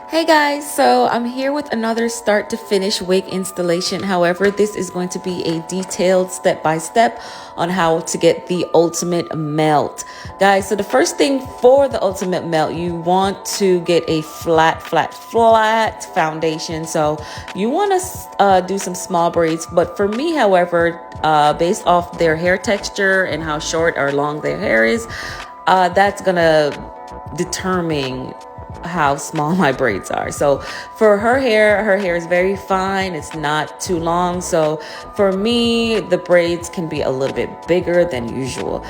Hey guys, so I'm here with another start to finish wig installation. However, this is going to be a detailed step-by-step on how to get the ultimate melt. Guys, so the first thing for the ultimate melt, you want to get a flat foundation. So you want to do some small braids, but for me, however, based off their hair texture and how short or long their hair is, that's gonna determine how small my braids are. So for her hair is very fine. It's not too long. So for me, the braids can be a little bit bigger than usual.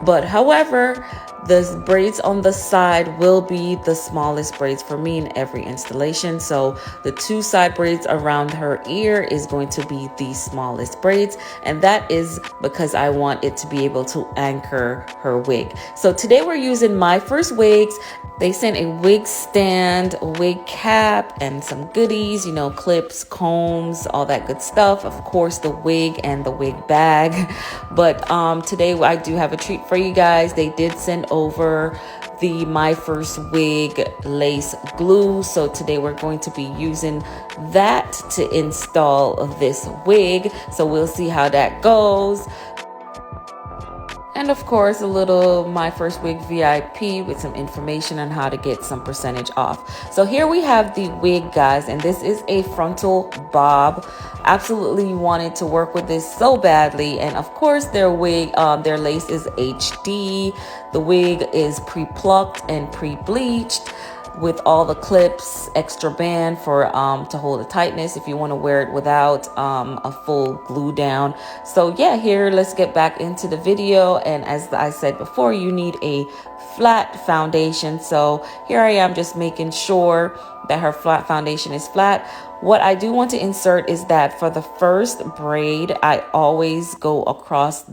But however, the braids on the side will be the smallest braids for me in every installation. So the two side braids around her ear is going to be the smallest braids. And that is because I want it to be able to anchor her wig. So today we're using My First Wigs. They sent a wig stand, a wig cap, and some goodies, clips, combs, all that good stuff. Of course, the wig and the wig bag. But today I do have a treat for you guys. They did send over the My First Wig lace glue. So today we're going to be using that to install this wig. So we'll see how that goes. And of course, a little My First Wig VIP with some information on how to get some percentage off. So here we have the wig, guys, and this is a frontal bob. Absolutely wanted to work with this so badly. And of course, their wig, their lace is HD. The wig is pre-plucked and pre-bleached, with all the clips, extra band for to hold the tightness if you want to wear it without a full glue down. So yeah, here, let's get back into the video. And as I said before, you need a flat foundation. So here I am just making sure that her flat foundation is flat. What I do want to insert is that for the first braid, I always go across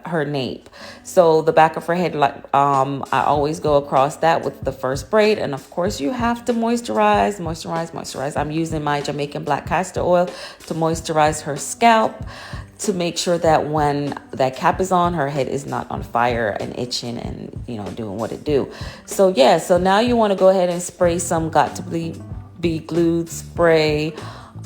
her nape. So the back of her head, I always go across that with the first braid. And of course, you have to moisturize. I'm using my Jamaican black castor oil to moisturize her scalp, to make sure that when that cap is on, her head is not on fire and itching and, doing what it do. So yeah, so now you want to go ahead and spray some Got to Be Glued spray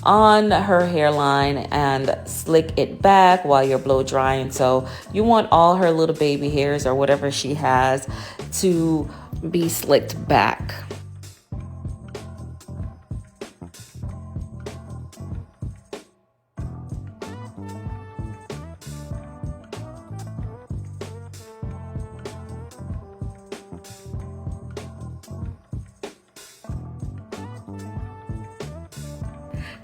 on her hairline and slick it back while you're blow drying. So you want all her little baby hairs or whatever she has to be slicked back.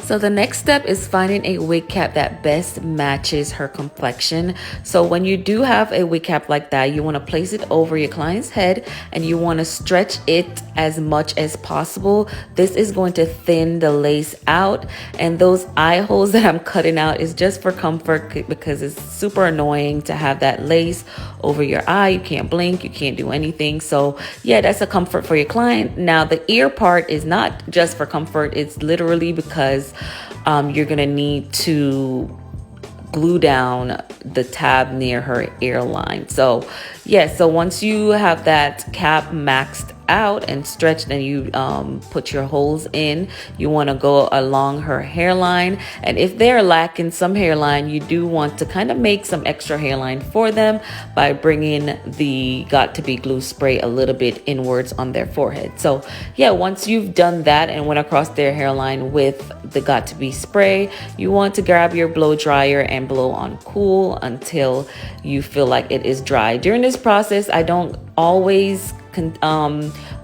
So the next step is finding a wig cap that best matches her complexion. So when you do have a wig cap like that, you want to place it over your client's head and you want to stretch it as much as possible. This is going to thin the lace out, and those eye holes that I'm cutting out is just for comfort because it's super annoying to have that lace over your eye. You can't blink, you can't do anything. So yeah, that's a comfort for your client. Now the ear part is not just for comfort, it's literally because you're gonna need to glue down the tab near her earline. So yeah, so once you have that cap maxed out and stretched and you put your holes in, you want to go along her hairline. And if they're lacking some hairline, you do want to kind of make some extra hairline for them by bringing the Got to Be Glue spray a little bit inwards on their forehead. So yeah, once you've done that and went across their hairline with the Got to Be spray, you want to grab your blow dryer and blow on cool until you feel like it is dry. During this process, I don't always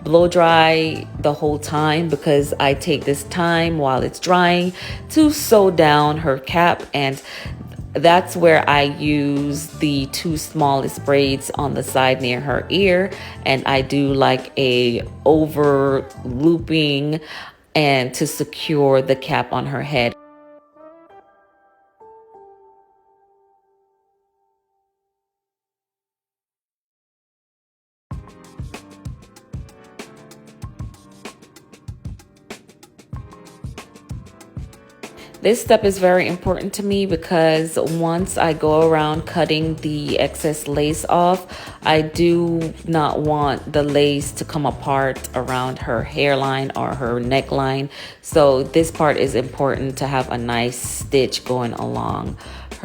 blow dry the whole time because I take this time while it's drying to sew down her cap, and that's where I use the two smallest braids on the side near her ear, and I do like a over looping and to secure the cap on her head. This step is very important to me because once I go around cutting the excess lace off, I do not want the lace to come apart around her hairline or her neckline. So this part is important to have a nice stitch going along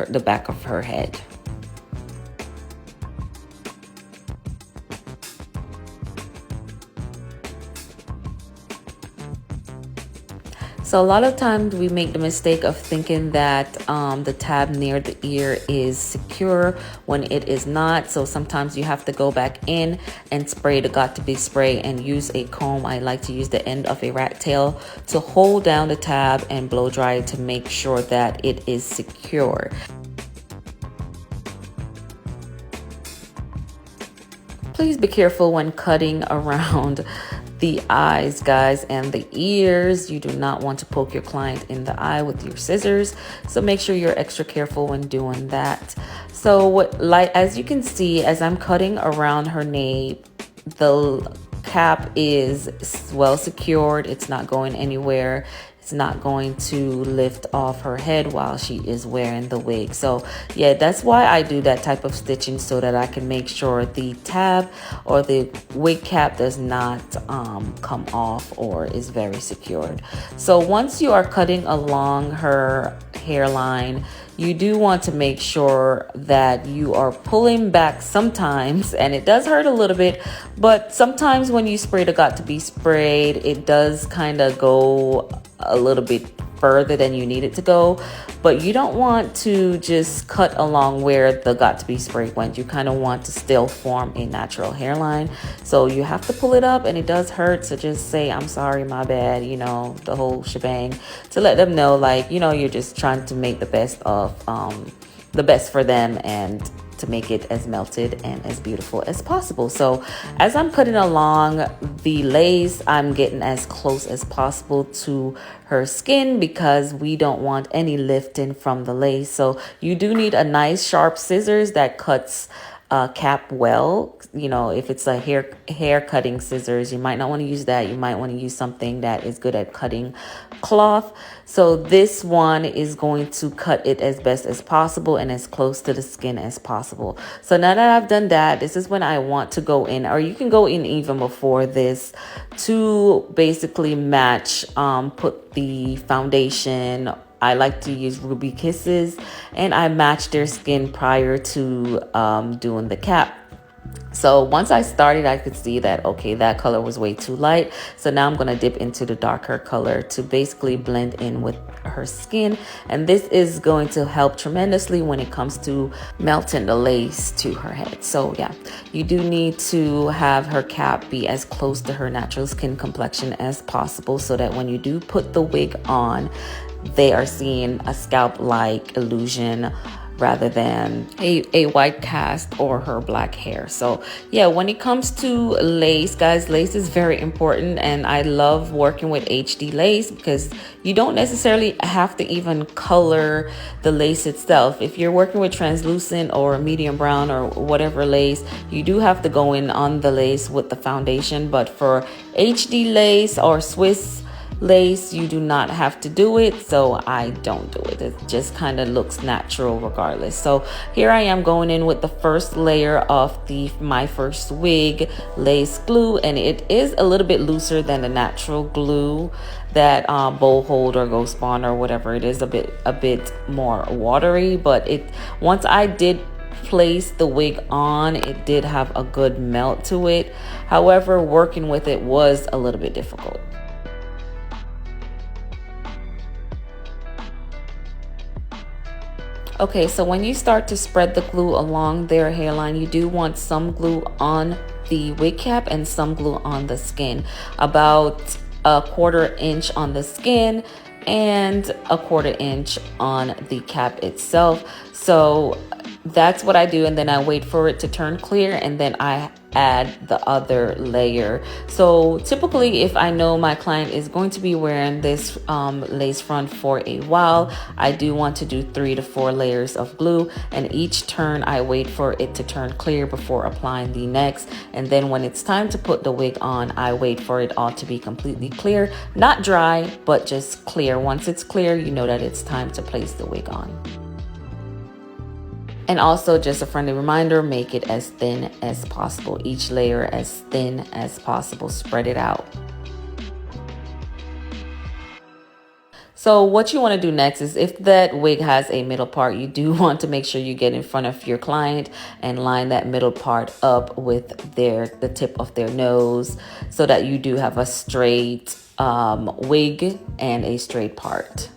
the back of her head. So a lot of times we make the mistake of thinking that the tab near the ear is secure when it is not. So sometimes you have to go back in and spray the got-to-be spray and use a comb. I like to use the end of a rat tail to hold down the tab and blow dry it to make sure that it is secure. Please be careful when cutting around the eyes, guys, and the ears. You do not want to poke your client in the eye with your scissors, so make sure you're extra careful when doing that. So as you can see, as I'm cutting around her nape, the cap is well secured. It's not going anywhere. It's not going to lift off her head while she is wearing the wig. So yeah, that's why I do that type of stitching, so that I can make sure the tab or the wig cap does not come off or is very secured. So once you are cutting along her hairline, you do want to make sure that you are pulling back sometimes, and it does hurt a little bit, but sometimes when you spray the got-to-be sprayed, it does kind of go a little bit further than you need it to go. But you don't want to just cut along where the got-to-be spray went. You kind of want to still form a natural hairline. So you have to pull it up, and it does hurt. So just say, I'm sorry, my bad, you know, the whole shebang, to let them know, like, you know, you're just trying to make the best of the best for them and to make it as melted and as beautiful as possible. So as I'm cutting along the lace, I'm getting as close as possible to her skin because we don't want any lifting from the lace. So you do need a nice sharp scissors that cuts cap well. You know, if it's a hair cutting scissors, you might not want to use that. You might want to use something that is good at cutting cloth. So this one is going to cut it as best as possible and as close to the skin as possible. So now that I've done that, this is when I want to go in, or you can go in even before this, to basically match, put the foundation. I like to use Ruby Kisses, and I match their skin prior to doing the cap. So once I started, I could see that, okay, that color was way too light. So now I'm going to dip into the darker color to basically blend in with her skin. And this is going to help tremendously when it comes to melting the lace to her head. So yeah, you do need to have her cap be as close to her natural skin complexion as possible, so that when you do put the wig on, they are seeing a scalp-like illusion rather than a white cast or her black hair. So yeah, when it comes to lace, guys, lace is very important, and I love working with HD lace because you don't necessarily have to even color the lace itself. If you're working with translucent or medium brown or whatever lace, you do have to go in on the lace with the foundation. But for HD lace or Swiss lace, you do not have to do it, so I don't do it. It just kind of looks natural regardless. So here I am going in with the first layer of my first wig lace glue, and it is a little bit looser than the natural glue that bowl hold or ghost bond or whatever it is, a bit more watery. But once I did place the wig on, it did have a good melt to it. However, working with it was a little bit difficult. Okay, so when you start to spread the glue along their hairline, you do want some glue on the wig cap and some glue on the skin. About a 1/4 inch on the skin and a 1/4 inch on the cap itself. So That's what I do, and then I wait for it to turn clear, and then I add the other layer. So typically, if I know my client is going to be wearing this lace front for a while, I do want to do 3 to 4 layers of glue, and each turn I wait for it to turn clear before applying the next. And then when it's time to put the wig on, I wait for it all to be completely clear, not dry, but just clear. Once it's clear, you know that it's time to place the wig on. And also, just a friendly reminder, make it as thin as possible. Each layer as thin as possible. Spread it out. So what you want to do next is, if that wig has a middle part, you do want to make sure you get in front of your client and line that middle part up with the tip of their nose, so that you do have a straight wig and a straight part.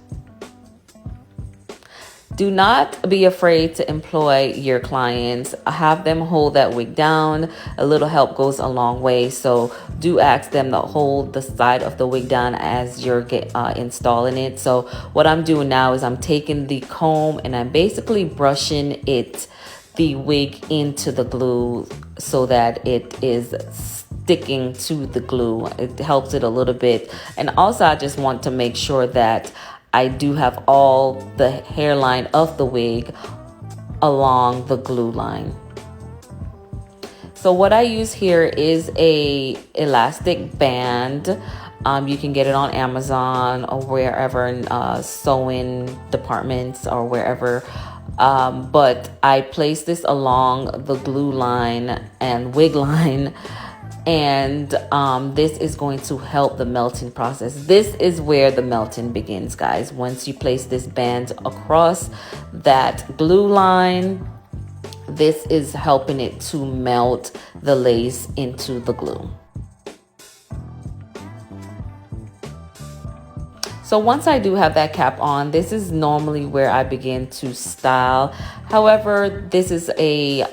Do not be afraid to employ your clients. Have them hold that wig down. A little help goes a long way. So do ask them to hold the side of the wig down as you're installing it. So what I'm doing now is I'm taking the comb and I'm basically brushing the wig into the glue so that it is sticking to the glue. It helps it a little bit. And also, I just want to make sure that I do have all the hairline of the wig along the glue line. So what I use here is a elastic band. You can get it on Amazon or wherever in sewing departments or wherever. But I place this along the glue line and wig line. And this is going to help the melting process. This is where the melting begins, guys. Once you place this band across that glue line, this is helping it to melt the lace into the glue. So once I do have that cap on, this is normally where I begin to style. However, this is a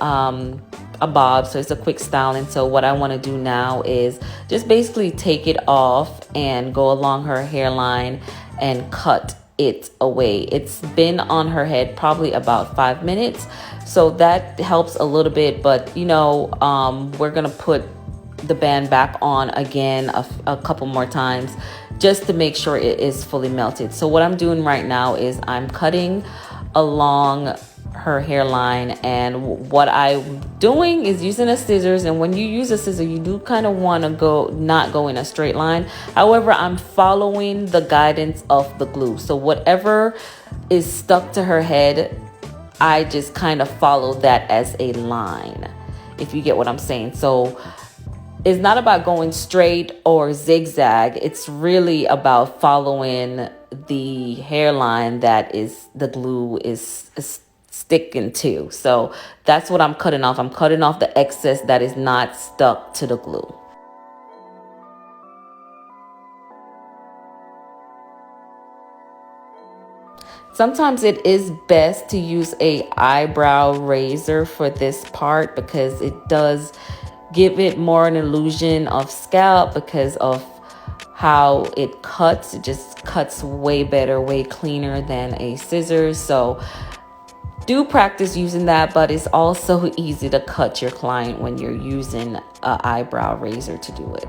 bob, so it's a quick styling. So what I want to do now is just basically take it off and go along her hairline and cut it away. It's been on her head probably about 5 minutes, so that helps a little bit. But you know, we're gonna put the band back on again a couple more times just to make sure it is fully melted. So what I'm doing right now is I'm cutting along her hairline, and what I'm doing is using a scissors. And when you use a scissor, you do kind of want to not go in a straight line. However, I'm following the guidance of the glue, so whatever is stuck to her head, I just kind of follow that as a line, if you get what I'm saying. So it's not about going straight or zigzag. It's really about following the hairline that is the glue is sticking to. So that's what I'm cutting off. I'm cutting off the excess that is not stuck to the glue. Sometimes it is best to use a eyebrow razor for this part, because it does give it more an illusion of scalp because of how it cuts. It just cuts way better, way cleaner than a scissors. So do practice using that, but it's also easy to cut your client when you're using an eyebrow razor to do it.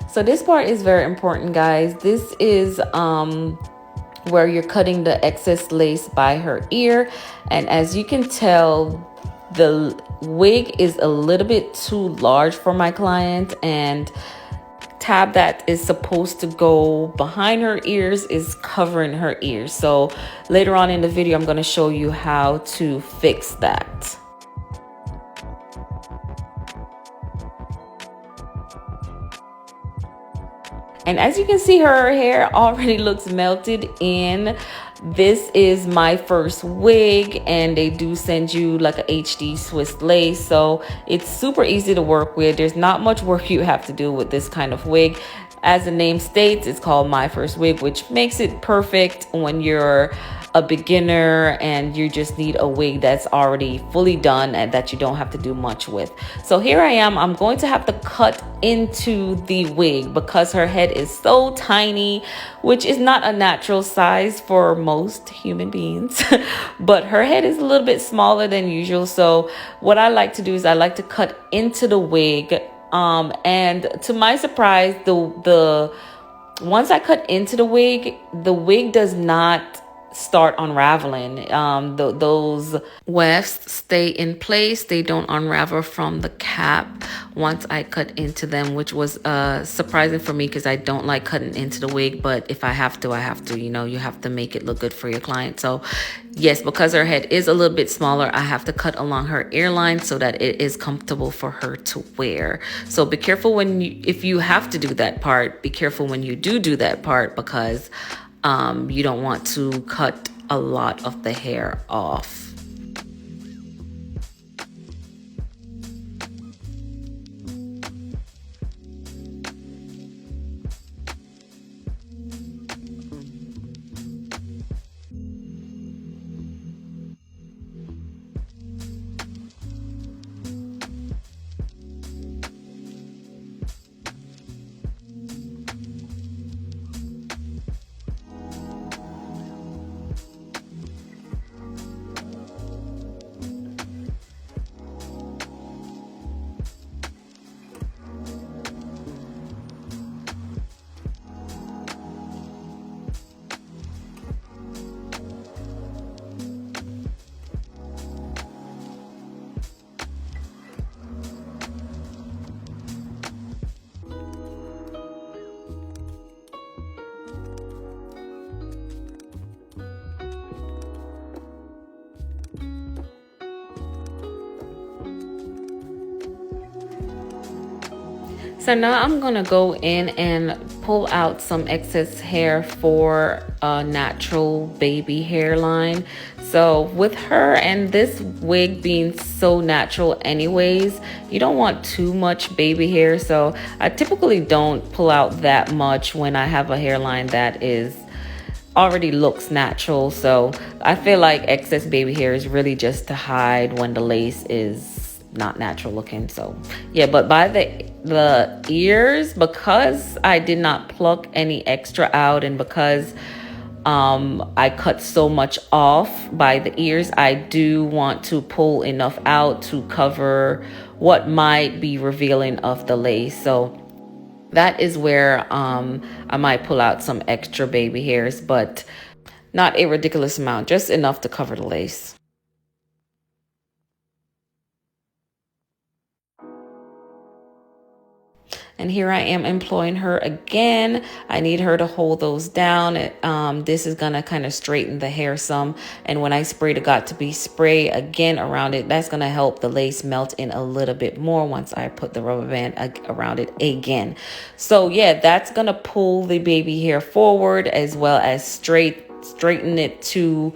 So this part is very important, guys. This is where you're cutting the excess lace by her ear. And as you can tell, the wig is a little bit too large for my client, and tab that is supposed to go behind her ears is covering her ears. So later on in the video, I'm going to show you how to fix that. And as you can see, her hair already looks melted in. This is my first wig, and they do send you like a HD Swiss lace, so it's super easy to work with. There's not much work you have to do with this kind of wig. As the name states, it's called my first wig, which makes it perfect when you're a beginner and you just need a wig that's already fully done and that you don't have to do much with. So here I am. I'm going to have to cut into the wig because her head is so tiny, which is not a natural size for most human beings. But her head is a little bit smaller than usual. So what I like to do is I like to cut into the wig. And to my surprise, the once I cut into the wig does not start unraveling. Those wefts stay in place. They don't unravel from the cap once I cut into them, which was surprising for me because I don't like cutting into the wig. But if I have to, I have to. You know, you have to make it look good for your client. So yes, because her head is a little bit smaller, I have to cut along her earline so that it is comfortable for her to wear. So be careful if you have to do that part, be careful when you do that part, because you don't want to cut a lot of the hair off. So now I'm gonna go in and pull out some excess hair for a natural baby hairline. So with her and this wig being so natural anyways, you don't want too much baby hair. So I typically don't pull out that much when I have a hairline that is already looks natural. So I feel like excess baby hair is really just to hide when the lace is not natural looking. So yeah, but by the ears, because I did not pluck any extra out and because I cut so much off by the ears, I do want to pull enough out to cover what might be revealing of the lace. So that is where I might pull out some extra baby hairs, but not a ridiculous amount, just enough to cover the lace. And here I am employing her again. I need her to hold those down. This is gonna kind of straighten the hair some. And when I spray the got to be spray again around it, that's gonna help the lace melt in a little bit more once I put the rubber band around it again. So yeah, that's gonna pull the baby hair forward as well as straighten it to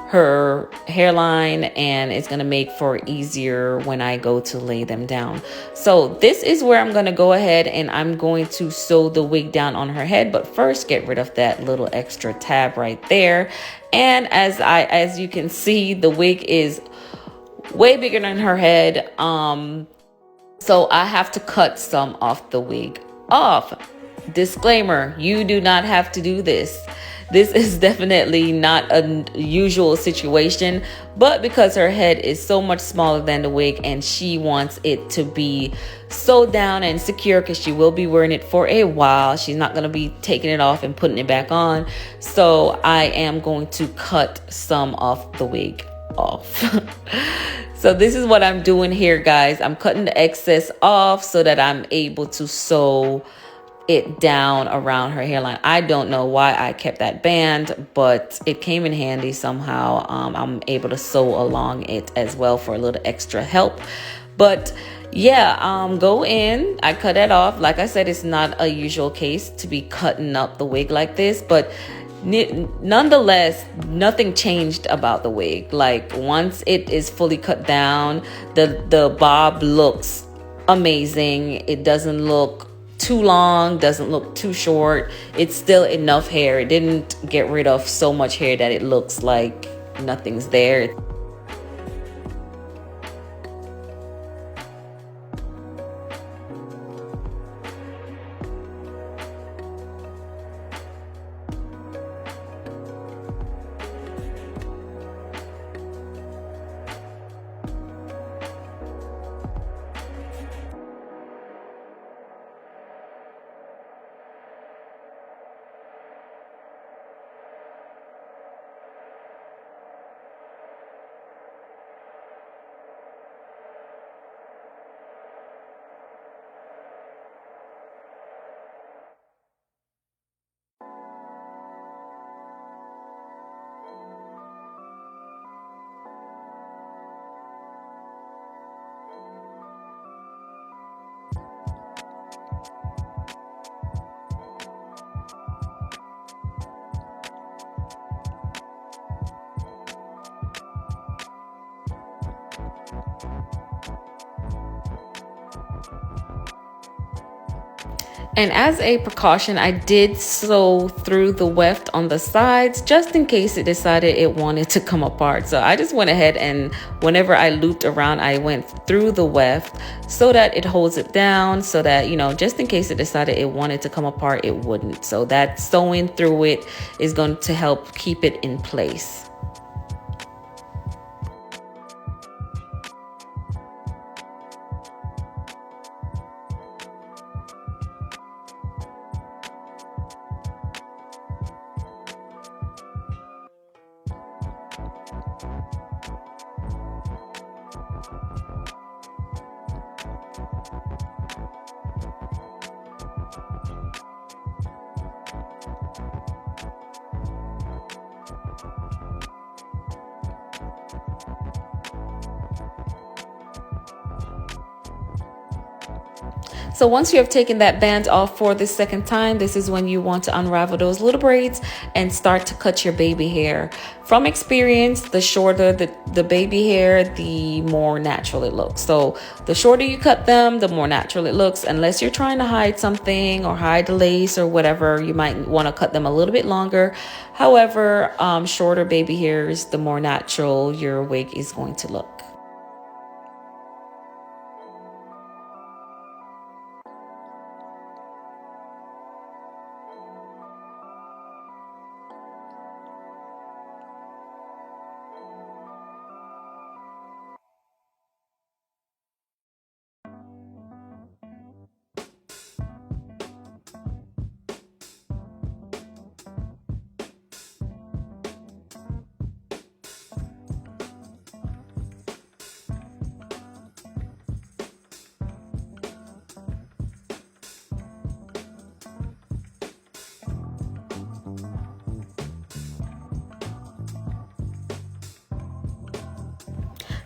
her hairline, and it's going to make for easier when I go to lay them down. So this is where I'm going to go ahead and I'm going to sew the wig down on her head, but first get rid of that little extra tab right there. And as you can see, the wig is way bigger than her head, so I have to cut some of the wig off. Disclaimer, you do not have to do this. This is definitely not a usual situation, but because her head is so much smaller than the wig and she wants it to be sewed down and secure because she will be wearing it for a while. She's not going to be taking it off and putting it back on. So I am going to cut some of the wig off. So this is what I'm doing here, guys. I'm cutting the excess off so that I'm able to sew it down around her hairline. I don't know why I kept that band, but it came in handy somehow. I'm able to sew along it as well for a little extra help. But yeah, go in. I cut it off. Like I said, it's not a usual case to be cutting up the wig like this, but nonetheless, nothing changed about the wig. Like once it is fully cut down, the bob looks amazing. It doesn't look too long, doesn't look too short. It's still enough hair. It didn't get rid of so much hair that it looks like nothing's there. And as a precaution, I did sew through the weft on the sides just in case it decided it wanted to come apart. So I just went ahead and whenever I looped around, I went through the weft so that it holds it down, so that, you know, just in case it decided it wanted to come apart, it wouldn't. So that sewing through it is going to help keep it in place. So once you have taken that band off for the second time, this is when you want to unravel those little braids and start to cut your baby hair. From experience, the shorter the baby hair, the more natural it looks. So the shorter you cut them, the more natural it looks. Unless you're trying to hide something or hide the lace or whatever, you might want to cut them a little bit longer. However, shorter baby hairs, the more natural your wig is going to look.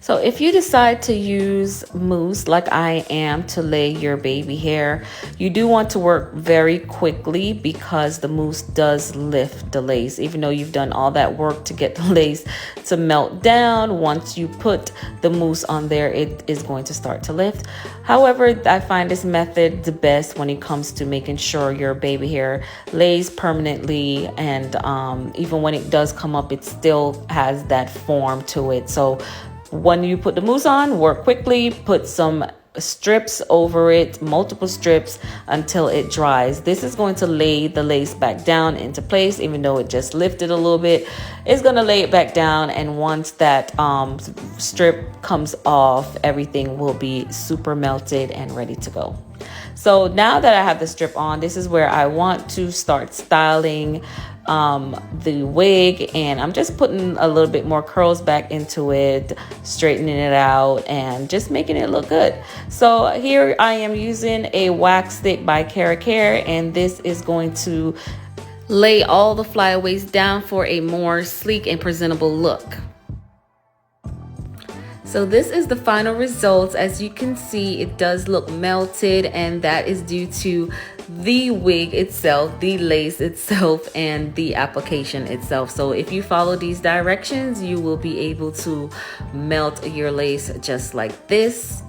So if you decide to use mousse like I am to lay your baby hair, you do want to work very quickly because the mousse does lift the lace. Even though you've done all that work to get the lace to melt down, once you put the mousse on there, it is going to start to lift. However, I find this method the best when it comes to making sure your baby hair lays permanently, and even when it does come up, it still has that form to it. So when you put the mousse on, work quickly, put some strips over it, multiple strips until it dries. This is going to lay the lace back down into place. Even though it just lifted a little bit, it's going to lay it back down, and once that strip comes off, everything will be super melted and ready to go. So now that I have the strip on, this is where I want to start styling the wig, and I'm just putting a little bit more curls back into it, straightening it out, and just making it look good. So here I am using a wax stick by Cara Care, and this is going to lay all the flyaways down for a more sleek and presentable look. So this is the final results. As you can see, it does look melted, and that is due to the wig itself, the lace itself, and the application itself. So if you follow these directions, you will be able to melt your lace just like this.